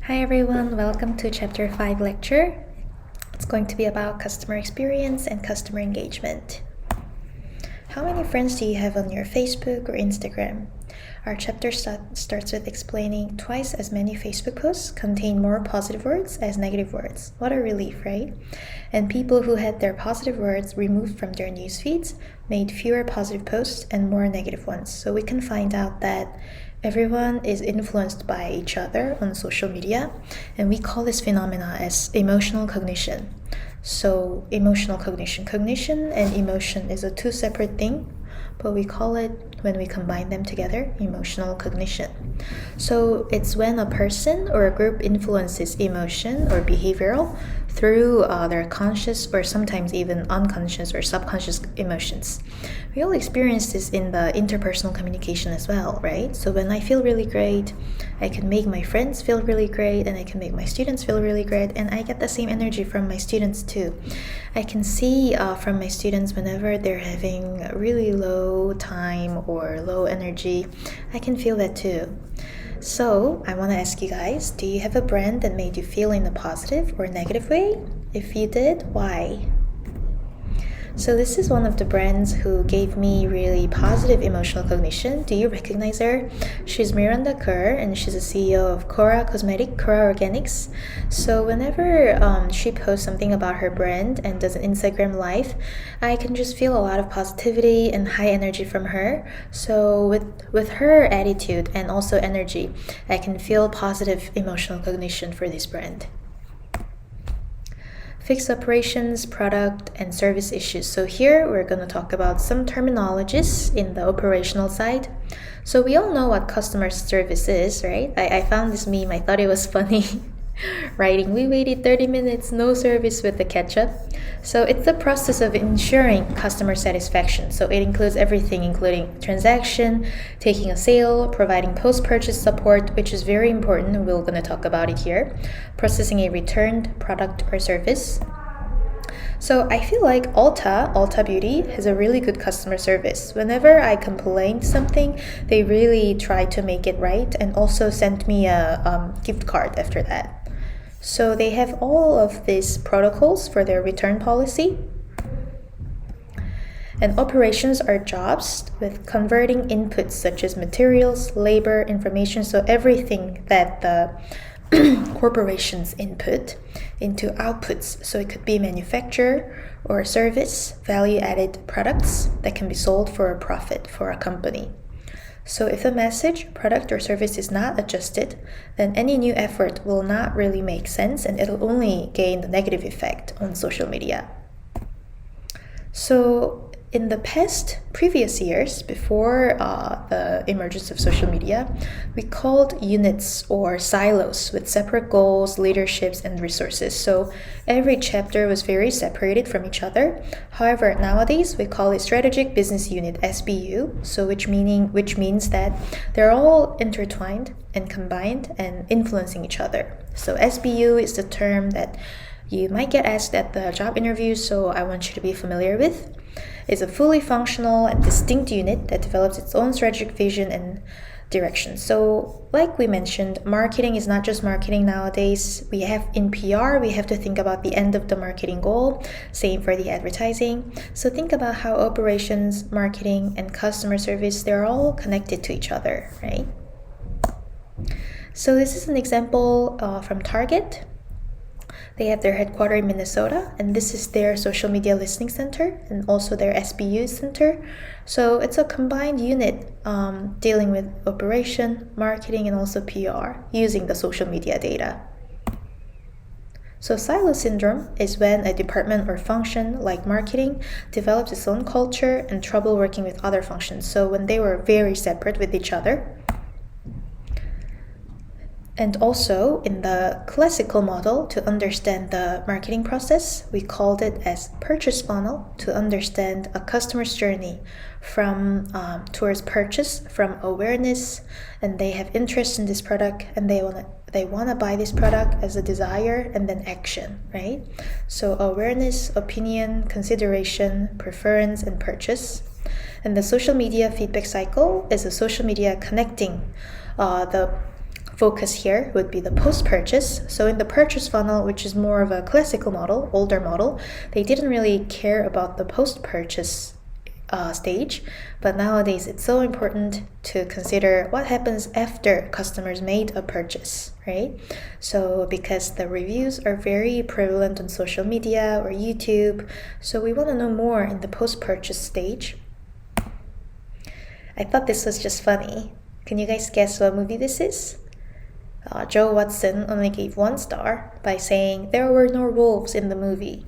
Hi everyone, welcome to Chapter 5 lecture. It's going to be about customer experience and customer engagement. How many friends do you have on your Facebook or Instagram? Our chapter starts with explaining twice as many Facebook posts contain more positive words as negative words. What a relief, right? And people who had their positive words removed from their news feeds made fewer positive posts and more negative ones. So we can find out that everyone is influenced by each other on social media, and we call this phenomena as emotional cognition. So emotional cognition and emotion is a two separate thing, but we call it, when we combine them together, emotional cognition. So it's when a person or a group influences emotion or behavioral through their conscious or sometimes even unconscious or subconscious emotions. We all experience this in the interpersonal communication as well, right? So when I feel really great, I can make my friends feel really great, and I can make my students feel really great, and I get the same energy from my students too. I can see from my students whenever they're having a really low time or low energy, I can feel that too. So I want to ask you guys, do you have a brand that made you feel in a positive or negative way? If you did, why? So this is one of the brands who gave me really positive emotional cognition. Do you recognize her? She's Miranda Kerr, and she's a CEO of Cora Organics. So whenever she posts something about her brand and does an Instagram live, I can just feel a lot of positivity and high energy from her. So with her attitude and also energy, I can feel positive emotional cognition for this brand. Fixed operations, product, and service issues. So here we're going to talk about some terminologies in the operational side. So we all know what customer service is, right? I found this meme, I thought it was funny. Writing, we waited 30 minutes, no service with the ketchup. So it's the process of ensuring customer satisfaction. So it includes everything, including transaction, taking a sale, providing post-purchase support, which is very important. We're going to talk about it here. Processing a returned product or service. So I feel like Ulta Beauty has a really good customer service. Whenever I complained something, they really tried to make it right and also sent me a gift card after that. So they have all of these protocols for their return policy. And operations are jobs with converting inputs such as materials, labor, information, so everything that the corporations input into outputs. So it could be manufacture or service, value-added products that can be sold for a profit for a company. So if a message, product, or service is not adjusted, then any new effort will not really make sense, and it'll only gain the negative effect on social media. So in the previous years, before the emergence of social media, we called units or silos with separate goals, leaderships, and resources. So every chapter was very separated from each other. However, nowadays we call it strategic business unit, SBU. So which means that they're all intertwined and combined and influencing each other. So SBU is the term that you might get asked at the job interview, so I want you to be familiar with. It's a fully functional and distinct unit that develops its own strategic vision and direction. So like we mentioned, marketing is not just marketing nowadays. In PR, we have to think about the end of the marketing goal. Same for the advertising. So think about how operations, marketing, and customer service, they're all connected to each other, right? So this is an example from Target. They have their headquarters in Minnesota, and this is their social media listening center and also their SBU center. So it's a combined unit dealing with operation, marketing, and also PR using the social media data. So silo syndrome is when a department or function like marketing develops its own culture and trouble working with other functions. So when they were very separate with each other. And also, in the classical model, to understand the marketing process, we called it as purchase funnel to understand a customer's journey from towards purchase, from awareness, and they have interest in this product, and they want to buy this product as a desire, and then action, right? So awareness, opinion, consideration, preference, and purchase. And the social media feedback cycle is a social media connecting the focus here would be the post-purchase. So in the purchase funnel, which is more of a classical model, older model, they didn't really care about the post-purchase stage, but nowadays it's so important to consider what happens after customers made a purchase, right? So because the reviews are very prevalent on social media or YouTube, so we want to know more in the post-purchase stage. I thought this was just funny. Can you guys guess what movie this is? Joe Watson only gave 1 star by saying there were no wolves in the movie.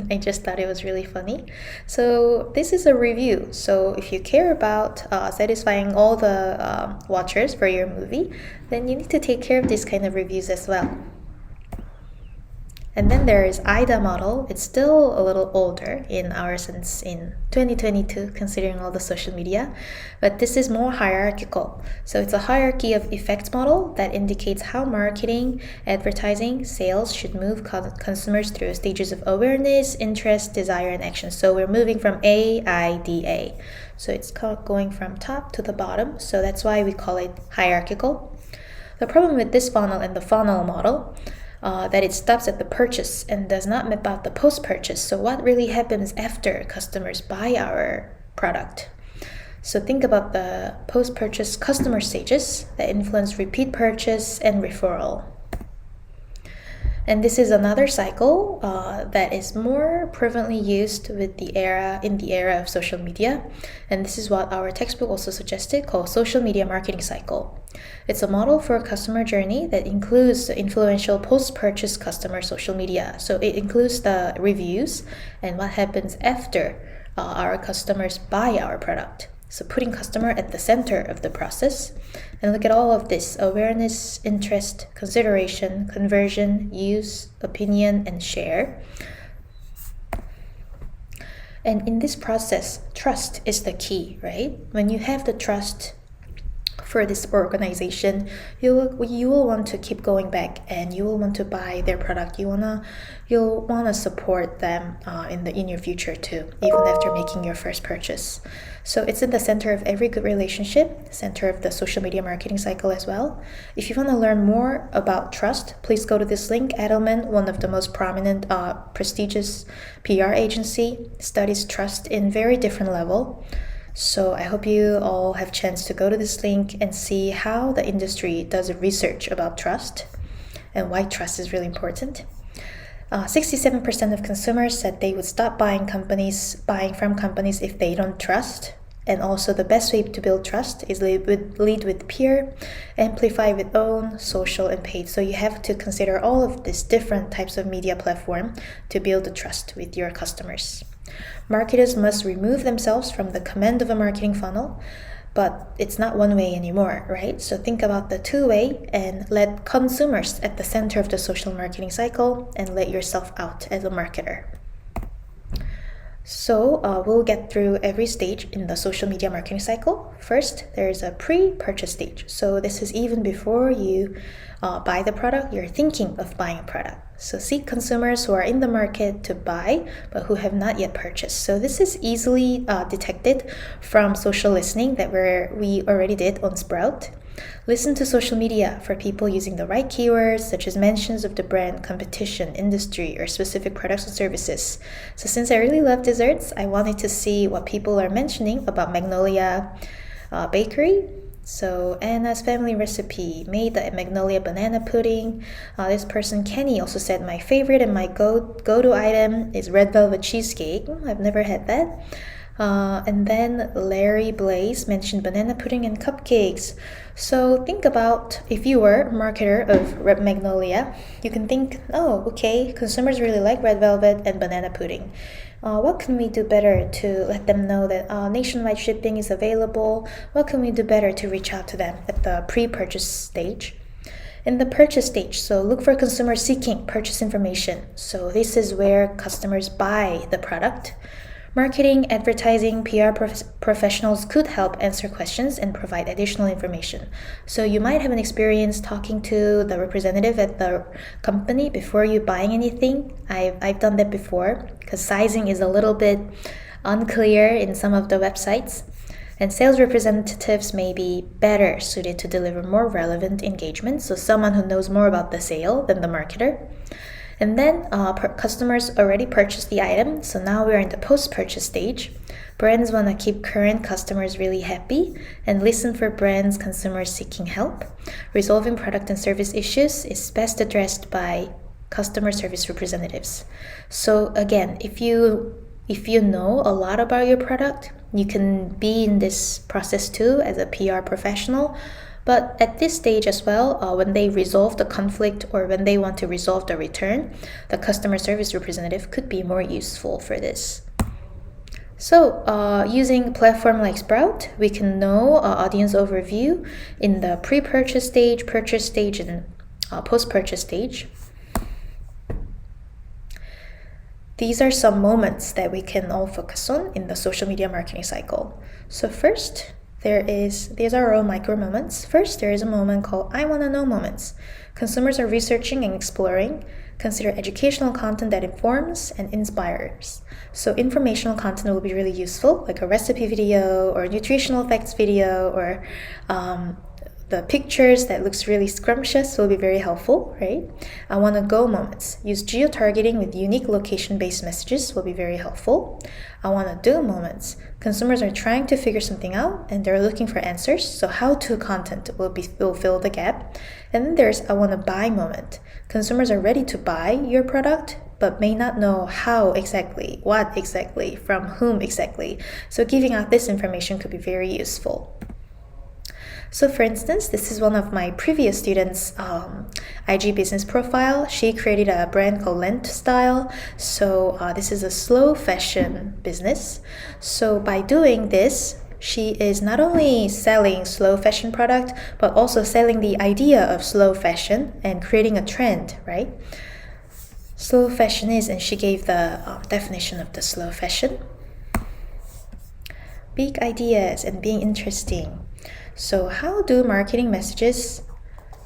I just thought it was really funny. So this is a review. So if you care about satisfying all the watchers for your movie, then you need to take care of this kind of reviews as well. And then there is IDA model. It's still a little older in our sense in 2022, considering all the social media, but this is more hierarchical. So it's a hierarchy of effects model that indicates how marketing, advertising, sales should move consumers through stages of awareness, interest, desire, and action. So we're moving from A, I, D, A. So it's going from top to the bottom. So that's why we call it hierarchical. The problem with this funnel and the funnel model that it stops at the purchase and does not map out the post-purchase. So what really happens after customers buy our product? So think about the post-purchase customer stages that influence repeat purchase and referral. And this is another cycle that is more prevalently used in the era of social media. And this is what our textbook also suggested, called social media marketing cycle. It's a model for a customer journey that includes the influential post-purchase customer social media. So it includes the reviews and what happens after our customers buy our product. So putting customer at the center of the process. And look at all of this: awareness, interest, consideration, conversion, use, opinion, and share. And in this process, trust is the key, right? When you have the trust for this organization, you will want to keep going back and you will want to buy their product. You'll wanna support them in your future too, even after making your first purchase. So it's in the center of every good relationship, center of the social media marketing cycle as well. If you want to learn more about trust, please go to this link. Edelman, one of the most prominent, prestigious PR agency, studies trust in very different level. So I hope you all have chance to go to this link and see how the industry does research about trust and why trust is really important. 67% of consumers said they would stop buying from companies if they don't trust. And also the best way to build trust is lead with peer, amplify with own, social, and paid. So you have to consider all of these different types of media platform to build the trust with your customers. Marketers must remove themselves from the command of a marketing funnel, but it's not one way anymore, right? So think about the two-way and let consumers at the center of the social marketing cycle and let yourself out as a marketer. So we'll get through every stage in the social media marketing cycle. First, there's a pre-purchase stage. So this is even before you buy the product, you're thinking of buying a product. So seek consumers who are in the market to buy, but who have not yet purchased. So this is easily detected from social listening that we already did on Sprout. Listen to social media for people using the right keywords, such as mentions of the brand, competition, industry, or specific products and services. So since I really love desserts, I wanted to see what people are mentioning about Magnolia Bakery. So Anna's family recipe made the Magnolia banana pudding. This person, Kenny, also said my favorite and my go-to item is red velvet cheesecake. I've never had that. And then Larry Blaze mentioned banana pudding and cupcakes. So think about if you were a marketer of Red Magnolia, you can think, oh, okay, consumers really like red velvet and banana pudding. What can we do better to let them know that nationwide shipping is available? What can we do better to reach out to them at the pre-purchase stage? In the purchase stage, so look for consumers seeking purchase information. So this is where customers buy the product. Marketing, advertising, PR professionals could help answer questions and provide additional information. So you might have an experience talking to the representative at the company before you buying anything. I've done that before because sizing is a little bit unclear in some of the websites. And sales representatives may be better suited to deliver more relevant engagement, so someone who knows more about the sale than the marketer. And then customers already purchased the item, so now we're in the post-purchase stage. Brands want to keep current customers really happy and listen for brands consumers seeking help. Resolving product and service issues is best addressed by customer service representatives. So again, if you know a lot about your product, you can be in this process too as a PR professional. But at this stage as well, when they resolve the conflict or when they want to resolve the return, the customer service representative could be more useful for this. So using a platform like Sprout, we can know audience overview in the pre-purchase stage, purchase stage, and post-purchase stage. These are some moments that we can all focus on in the social media marketing cycle. So first, these are all micro moments. First, there is a moment called I want to know moments. Consumers are researching and exploring. Consider educational content that informs and inspires. So informational content will be really useful, like a recipe video or nutritional facts video, or the pictures that looks really scrumptious will be very helpful, right? I want to go moments. Use geo-targeting with unique location-based messages will be very helpful. I want to do moments. Consumers are trying to figure something out and they're looking for answers, so how-to content will fill the gap. And then there's I want to buy moment. Consumers are ready to buy your product, but may not know how exactly, what exactly, from whom exactly. So giving out this information could be very useful. So for instance, this is one of my previous students' IG business profile. She created a brand called Lent Style. So this is a slow fashion business. So by doing this, she is not only selling slow fashion product, but also selling the idea of slow fashion and creating a trend, right? Slow fashion is, and she gave the definition of the slow fashion. Big ideas and being interesting. So how do marketing messages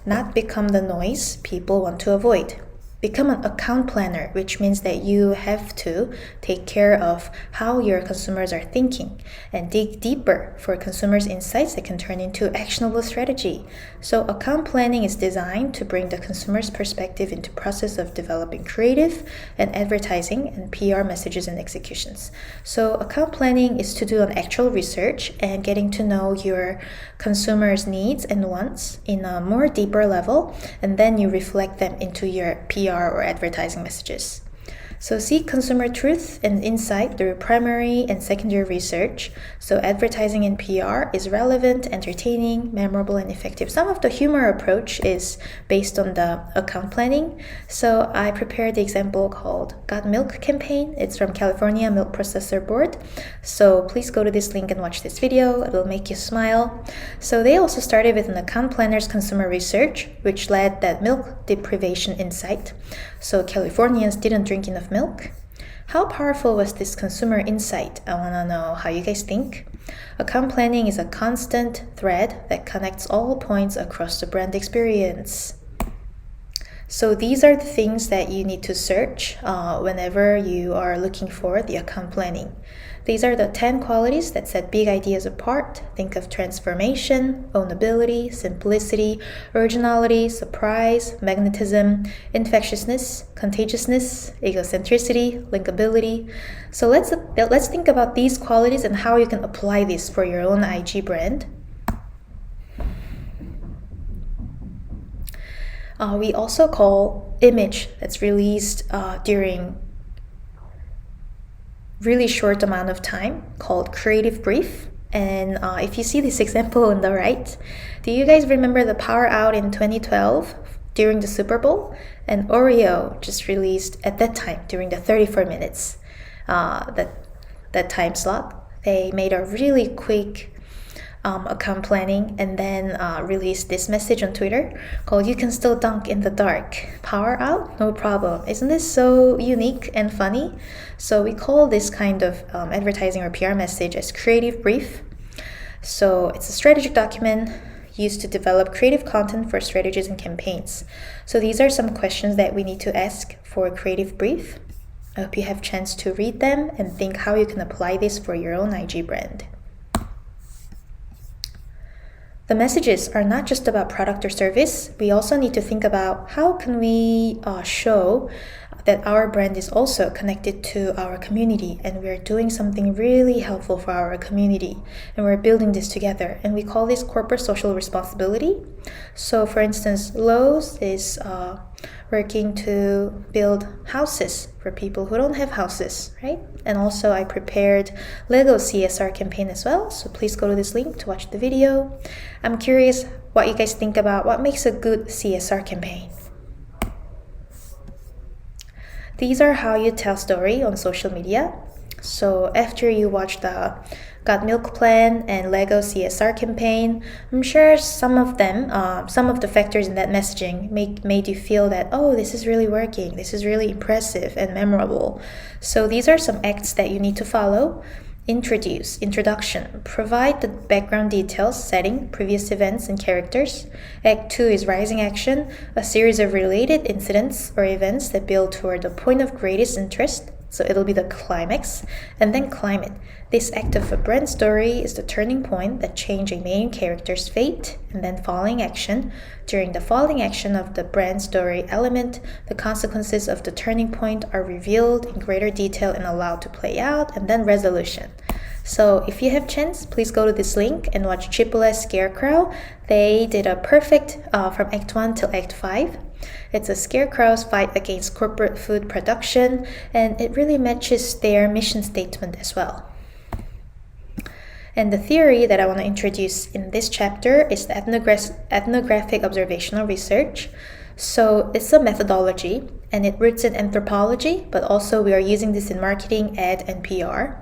not become the noise people want to avoid? Become an account planner, which means that you have to take care of how your consumers are thinking and dig deeper for consumers' insights that can turn into actionable strategy. So account planning is designed to bring the consumer's perspective into process of developing creative and advertising and PR messages and executions. So account planning is to do an actual research and getting to know your consumers' needs and wants in a more deeper level, and then you reflect them into your PR or advertising messages. So seek consumer truth and insight through primary and secondary research. So advertising and PR is relevant, entertaining, memorable, and effective. Some of the humor approach is based on the account planning. So I prepared the example called Got Milk campaign. It's from California Milk Processor Board. So please go to this link and watch this video. It'll make you smile. So they also started with an account planner's consumer research, which led that milk deprivation insight. So Californians didn't drink enough milk. How powerful was this consumer insight? I want to know how you guys think. Account planning is a constant thread that connects all points across the brand experience. So these are the things that you need to search whenever you are looking for the account planning. These are the 10 qualities that set big ideas apart. Think of transformation, ownability, simplicity, originality, surprise, magnetism, infectiousness, contagiousness, egocentricity, linkability. So let's think about these qualities and how you can apply this for your own IG brand. We also call image that's released during really short amount of time called creative brief. And if you see this example on the right, do you guys remember the power out in 2012 during the Super Bowl? And Oreo just released at that time during the 34 minutes that time slot. They made a really quick account planning and then released this message on Twitter called "You can still dunk in the dark. Power out? No problem." Isn't this so unique and funny? So we call this kind of advertising or PR message as creative brief. So it's a strategic document used to develop creative content for strategies and campaigns. So these are some questions that we need to ask for a creative brief. I hope you have a chance to read them and think how you can apply this for your own IG brand. The messages are not just about product or service. We also need to think about how can we show that our brand is also connected to our community and we're doing something really helpful for our community and we're building this together, and we call this corporate social responsibility. So for instance, Lowe's is working to build houses for people who don't have houses, right? And also I prepared Lego CSR campaign as well, so please go to this link to watch the video. I'm curious what you guys think about what makes a good CSR campaign. These are how you tell story on social media. So after you watch the Got Milk Plan and Lego CSR campaign, I'm sure some of the factors in that messaging made you feel that, oh, this is really working, this is really impressive and memorable. So these are some acts that you need to follow. Introduction. Provide the background details, setting, previous events, and characters. Act 2 is rising action, a series of related incidents or events that build toward the point of greatest interest. So it'll be the climax. And then climate. This act of a brand story is the turning point that changes a main character's fate. And then falling action. During the falling action of the brand story element, the consequences of the turning point are revealed in greater detail and allowed to play out. And then resolution. So if you have chance, please go to this link and watch AAA's Scarecrow. They did a perfect from Act 1 till Act 5. It's a scarecrow's fight against corporate food production, and it really matches their mission statement as well. And the theory that I want to introduce in this chapter is the ethnographic observational research. So it's a methodology, and it roots in anthropology, but also we are using this in marketing, ad, and PR.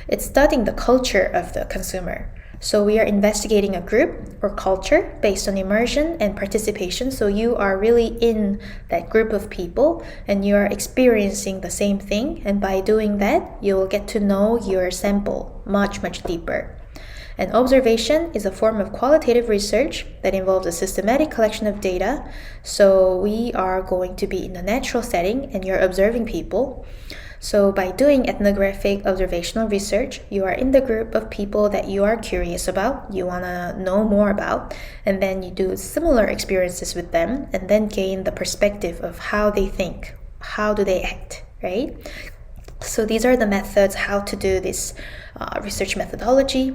It's studying the culture of the consumer. So we are investigating a group or culture based on immersion and participation. So you are really in that group of people and you are experiencing the same thing. And by doing that, you will get to know your sample much, much deeper. And observation is a form of qualitative research that involves a systematic collection of data. So we are going to be in a natural setting and you're observing people. So by doing ethnographic observational research, you are in the group of people that you are curious about, you want to know more about, and then you do similar experiences with them and then gain the perspective of how they think, how do they act, right? So these are the methods how to do this research methodology.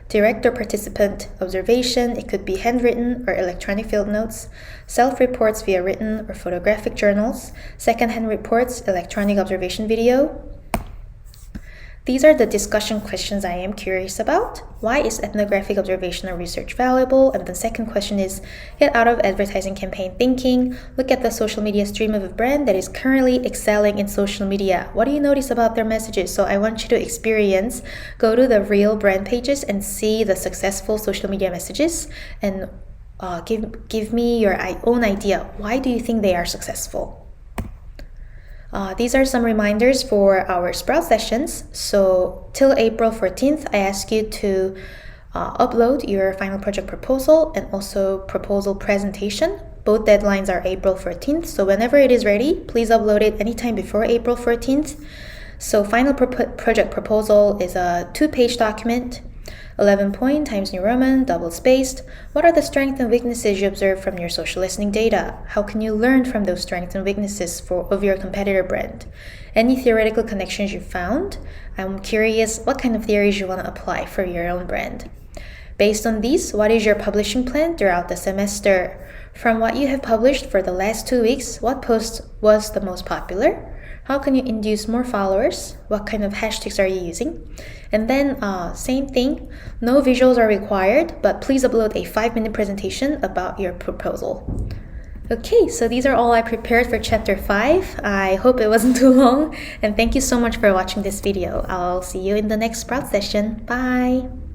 Direct or participant observation, it could be handwritten or electronic field notes. Self-reports via written or photographic journals. Second-hand reports, electronic observation video. These are the discussion questions I am curious about. Why is ethnographic observational research valuable? And the second question is, get out of advertising campaign thinking. Look at the social media stream of a brand that is currently excelling in social media. What do you notice about their messages? So I want you to experience, go to the real brand pages and see the successful social media messages and give me your own idea. Why do you think they are successful? These are some reminders for our Sprout sessions. So till April 14th, I ask you to upload your final project proposal and also proposal presentation. Both deadlines are April 14th. So whenever it is ready, please upload it anytime before April 14th. So final project proposal is a 2-page document. 11 point Times New Roman, double spaced. What are the strengths and weaknesses you observe from your social listening data? How can you learn from those strengths and weaknesses of your competitor brand? Any theoretical connections you found? I'm curious what kind of theories you want to apply for your own brand. Based on these, what is your publishing plan throughout the semester? From what you have published for the last 2 weeks, what post was the most popular? How can you induce more followers? What kind of hashtags are you using? And then same thing, no visuals are required, but please upload a 5-minute presentation about your proposal. Okay, so these are all I prepared for chapter 5. I hope it wasn't too long, and thank you so much for watching this video. I'll see you in the next Sprout session. Bye!